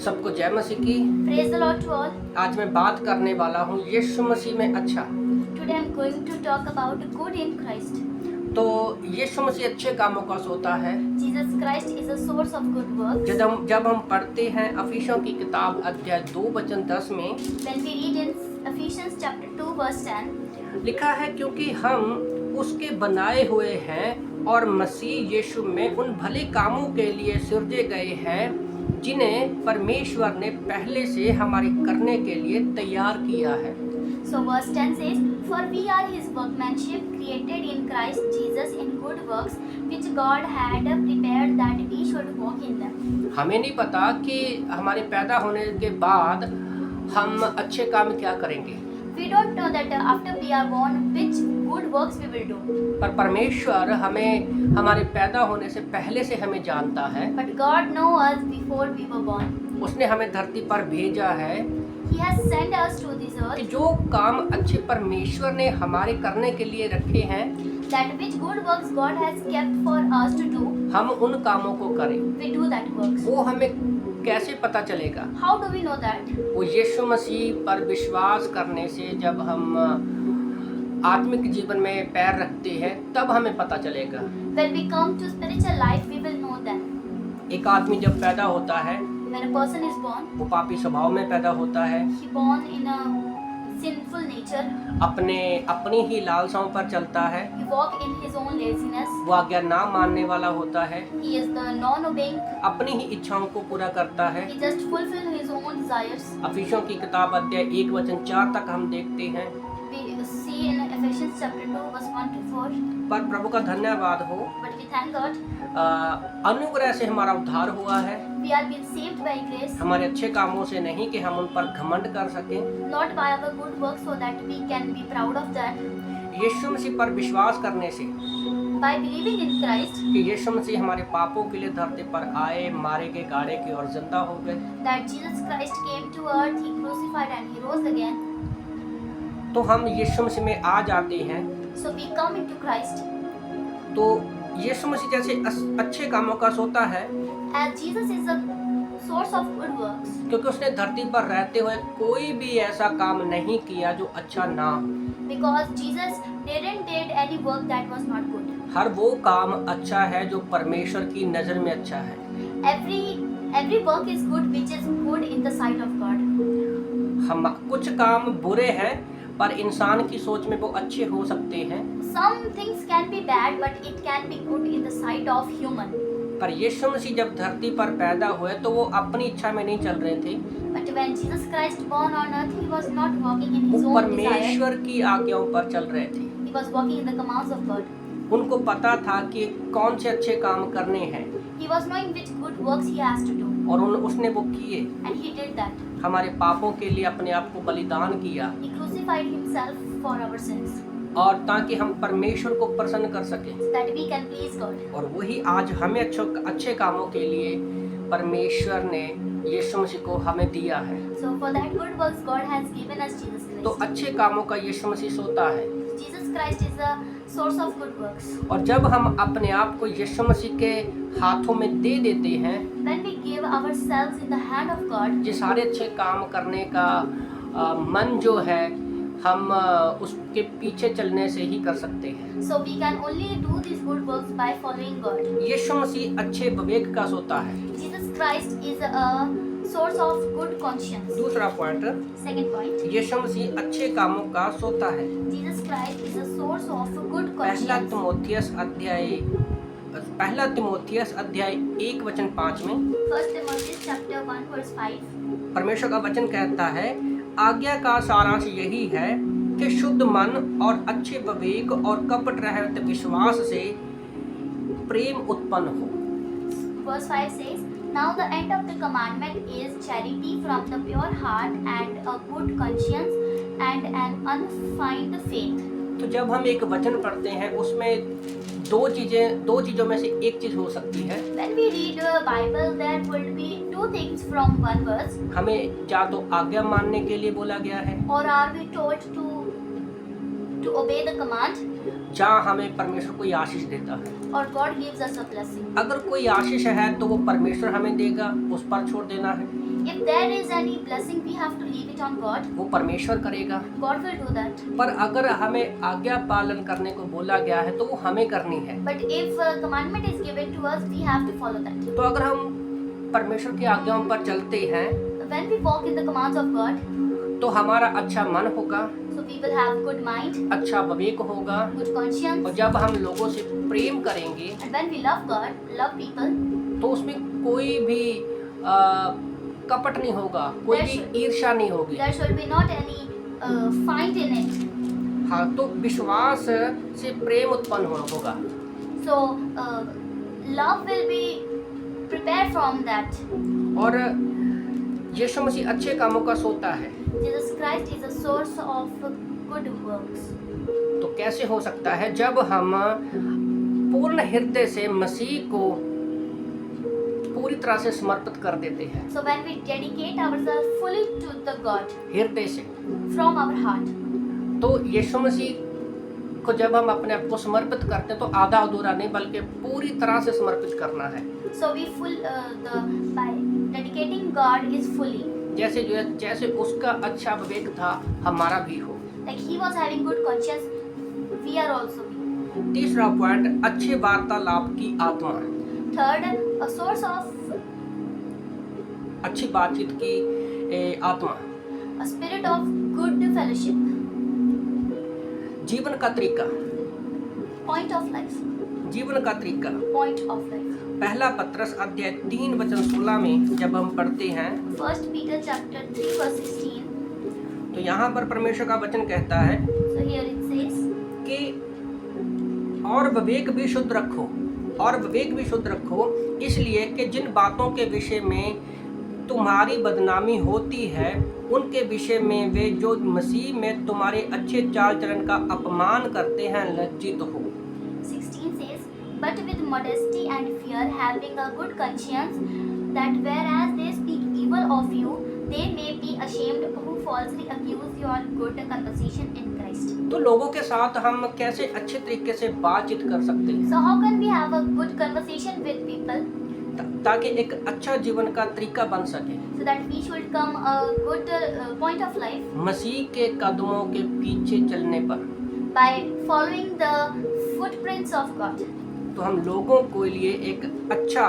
सबको जय मसीह की। Praise the Lord to all. आज मैं बात करने वाला हूँ यीशु मसीह में अच्छा। Today I'm going to talk about good in Christ. तो यीशु मसीह अच्छे कामों का सोता है। Jesus Christ is a source of good works. जब हम पढ़ते हैं अफिसियों की किताब अध्याय 2 वचन 10 में When we read in Ephesians chapter 2 verse 10, लिखा है, क्योंकि हम उसके बनाए हुए हैं और मसीह यीशु में उन भले कामों के लिए सृजे गए हैं जिन्हें परमेश्वर ने पहले से हमारे करने के लिए तैयार किया है। so verse 10 says, For we are his workmanship created in Christ Jesus in good works which God had prepared that we should walk in them. हमें नहीं पता कि हमारे पैदा होने के बाद हम अच्छे काम क्या करेंगे, We don't know that after we are born which good works we will do. पर परमेश्वर हमें हमारे पैदा होने से पहले से हमें जानता है। But God knows us before we were born. उसने हमें धरती पर भेजा है He has sent us to this कि earth जो काम अच्छे परमेश्वर ने हमारे करने के लिए रखे हैं that which good works God has kept for us to do, हम उन कामों को करें। we do that works. वो हमें कैसे पता चलेगा? How do we know that? वो यीशु मसीह पर विश्वास करने से, जब हम आत्मिक जीवन में पैर रखते हैं तब हमें पता चलेगा। When we come to spiritual life, we will know then. एक आदमी जब पैदा होता है When a person is born, वो पापी स्वभाव में पैदा होता है, he born in a sinful nature. अपनी ही लालसाओं पर चलता है, He walk in his own laziness. वो आज्ञा ना मानने वाला होता है, He is the non-obeying. अपनी ही इच्छाओं को पूरा करता है। He just fulfill his own desires. अफिसियों की किताब अध्याय 1 वचन 4 तक हम देखते हैं। We see in Ephesians chapter 2 verse 1 to 4. पर प्रभु का धन्यवाद हो, But we thank God. अनुग्रह से हमारा उद्धार हुआ है। We are being saved by grace. हमारे अच्छे कामों से नहीं कि हम उन पर घमंड कर सकें। Not by our good works so that we can be proud of that. यीशु मसीह पर विश्वास करने से By believing in Christ, कि यीशु मसीह हमारे पापों के लिए धरती पर आए, मारे गए, गाड़े के और जिंदा हो गए, that Jesus Christ came to earth, he crucified and he rose again. तो हम यीशु मसीह में आ जाते हैं। So we come into Christ. तो यीशु मसीह जैसे अच्छे कामों का सोता है, As Jesus is the source of good works. क्योंकि उसने धरती पर रहते हुए कोई भी ऐसा काम नहीं किया जो अच्छा ना हो। Because Jesus didn't did any work that was not good. हर वो काम अच्छा है जो परमेश्वर की नज़र में अच्छा है। Every work is good which is good in the sight of God. हम कुछ काम बुरे हैं पर इंसान की सोच में वो अच्छे हो सकते हैं, Some things can be bad but it can be good in the sight of human. पर यीशु मसीह जब धरती पर पैदा हुए तो वो अपनी इच्छा में नहीं चल रहे थे, But when Jesus Christ born on earth, he was not walking in वो his own desire. परमेश्वर की आज्ञाओं पर चल रहे थे। He was walking in the commands of God. उनको पता था कि कौन से अच्छे काम करने हैं He was knowing which good works he has to do, और उसने वो किए। and he did that. हमारे पापों के लिए अपने आप को बलिदान किया, He crucified himself for our sins, और ताकि हम परमेश्वर को प्रसन्न कर सकें। so that we can please God. और वही आज हमें अच्छे कामों के लिए परमेश्वर ने यीशु मसीह को हमें दिया है। So for that good works, God has given us Jesus तो Christ. अच्छे कामों का यीशु मसीह सोता है। Jesus Christ is the source of good works. और जब हम अपने आप को यीशु मसीह के हाथों में दे देते हैं, When we give ourselves in the hand of God, ये सारे अच्छे काम करने का मन जो है हम उसके पीछे चलने से ही कर सकते हैं। so we can only do these good works by following God. यीशु मसीह अच्छे विवेक का सोता है। Jesus Christ is a source of good conscience. दूसरा पॉइंट, Second point, यीशु मसीह अच्छे कामों का सोता है। Jesus Christ is a source of good पहला conscience. तिमोथियस अध्याय 1 वचन 5 में 1 Timothy chapter 1 verse 5. परमेश्वर का वचन कहता है, आज्ञा का सारांश यही है कि शुद्ध मन और अच्छे विवेक और कपट रहित विश्वास से प्रेम उत्पन्न हो। Verse 5 says, Now the end of the commandment is charity from the pure heart and a good conscience and an unfeigned faith. तो जब हम एक वचन पढ़ते हैं उसमें दो चीजों में से एक चीज हो सकती है। When we read the Bible, there will be two things from one verse. हमें या तो आज्ञा मानने के लिए बोला गया है, Or are we told to obey the command, जहाँ हमें परमेश्वर कोई आशीष देता है। or God gives us a blessing. अगर कोई आशीष है तो वो परमेश्वर हमें देगा, उस पर छोड़ देना है। If there is any blessing, we have to leave it on God. वो परमेश्वर करेगा। God will do that. पर अगर हमें आज्ञा पालन करने को बोला गया है तो वो हमें करनी है। But if a commandment is given to us, we have to follow that. तो अगर हम परमेश्वर की आज्ञाओं पर चलते हैं When we walk in the commands of God, तो हमारा अच्छा मन होगा, so we will have good mind, अच्छा विवेक होगा। good conscience. और जब हम लोगों से प्रेम करेंगे And when we love God, love people, तो उसमें कोई भी कपट नहीं होगा, कोई भी ईर्ष्या नहीं होगी। there should be not any fight in it. हाँ, तो विश्वास से प्रेम उत्पन्न होगा। So love will be prepared from that. और यीशु मसीह अच्छे कामों का सोता है। Jesus Christ is a source of good works. तो कैसे हो सकता है? जब हम पूर्ण हृदय से मसीह को पूरी तरह से समर्पित कर देते हैं, So when we dedicate ourselves fully to the God हृदय से, from our heart, तो यीशु मसीह को जब हम अपने आप को समर्पित करते हैं तो आधा अधूरा नहीं बल्कि पूरी तरह से समर्पित करना है। so we by dedicating God is fully. जैसे उसका अच्छा विवेक था हमारा भी हो। Like he was having good conscience, we are also. तीसरा पॉइंट, अच्छे वार्तालाप की आत्मा। Third, a source of अच्छी बातचीत की आत्मा। a spirit of good fellowship. जीवन का तरीका, Point of life. जीवन का तरीका। Point of life. पहला पत्रस अध्याय 3 वचन 16 में जब हम पढ़ते हैं 1 Peter chapter 3 verse 16. तो यहाँ पर परमेश्वर का वचन कहता है So here it says, कि और विवेक भी शुद्ध रखो, और विवेक भी शुद्ध रखो, इसलिए कि जिन बातों के विषय में तुम्हारी बदनामी होती है उनके विषय में वे जो मसीह में तुम्हारे अच्छे चाल चलन का अपमान करते हैं लज्जित हो। 16 says, but with modesty and fear, having a good conscience, that whereas they speak evil of you, they may be ashamed who falsely accuse your good conversation in Christ. तो लोगों के साथ हम कैसे अच्छे तरीके से बातचीत कर सकते हैं So how can we have a good conversation with people ताकि एक अच्छा जीवन का तरीका बन सके, so that we should come a good point of life मसीह के कदमों के पीछे चलने पर, by following the footprints of God. तो हम लोगों के लिए एक अच्छा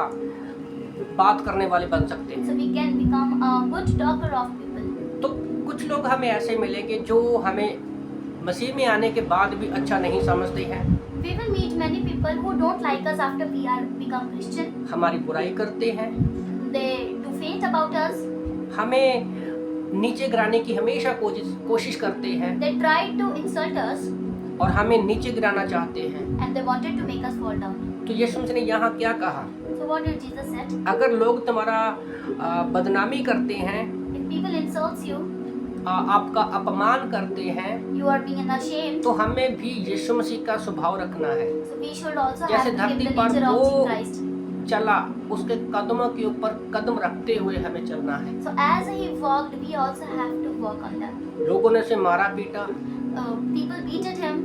बात करने वाले बन सकते हैं। So we can become a good talker of people. तो कुछ लोग हमें ऐसे मिलेंगे जो हमें मसीह में आने के बाद भी अच्छा नहीं समझते हैं, We will meet many people who don't like us after we are become Christian. हमारी बुराई करते हैं, They do faint about us. हमें नीचे गिराने की हमेशा कोशिश करते हैं They try to insult us और हमें नीचे गिराना चाहते हैं। and they wanted to make us fall down. तो यीशु मसीह ने यहाँ क्या कहा? So what did Jesus said? अगर लोग तुम्हारा बदनामी करते हैं, If people insults you, आपका अपमान करते हैं, you are being ashamed. तो हमें भी यीशु मसीह का स्वभाव रखना है। So we should also have जैसे to give धरती the पर nature of वो Christ. चला, उसके कदमों के ऊपर कदम रखते हुए हमें चलना है। So as he walked, we also have to walk on them. लोगों ने उसे मारा पीटा, People beated him.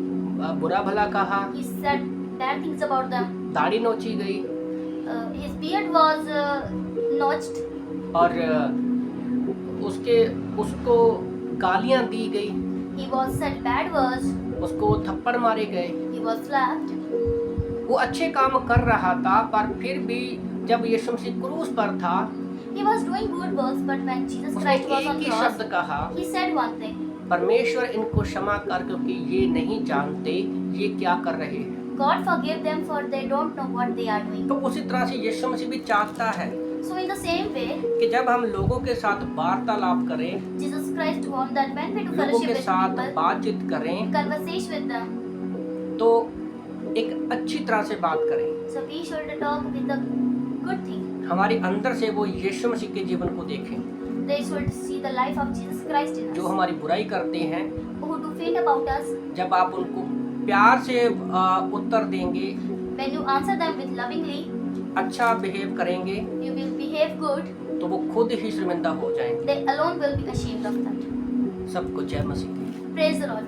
बुरा भला कहा, He said bad things about them. दाढ़ी नोची गई His beard was notched. और उसको गालियां दी गई, He was said bad words. उसको थप्पड़ मारे गए। He was slapped. वो अच्छे काम कर रहा था, पर फिर भी जब यीशु मसीह क्रूस पर था, He was doing good works, but when Jesus उसने Christ was एक on ही cross, शब्द कहा, he said one thing. परमेश्वर इनको क्षमा कर क्योंकि ये नहीं जानते ये क्या कर रहे हैं। God forgive them for they don't know what they are doing. तो उसी तरह से यीशु मसीह भी चाहता है So in the same way, कि जब हम लोगों के साथ वार्तालाप करें, Jesus Christ want that when we do लोगों fellowship के with साथ people, बातचीत करें, conversation with them, तो एक अच्छी तरह से बात करें। so we should talk with a good thing. हमारे अंदर से वो यीशु मसीह के जीवन को देखें। They should see the life of Jesus Christ in जो us. हमारी बुराई करते हैं, Who do faint about us, जब आप उनको प्यार से उत्तर देंगे, when you answer them with lovingly, अच्छा बिहेव करेंगे, you will behave good. तो वो खुद ही शर्मिंदा हो जाएंगे। They alone will be ashamed of that. सबको जय मसीह की। Praise the Lord.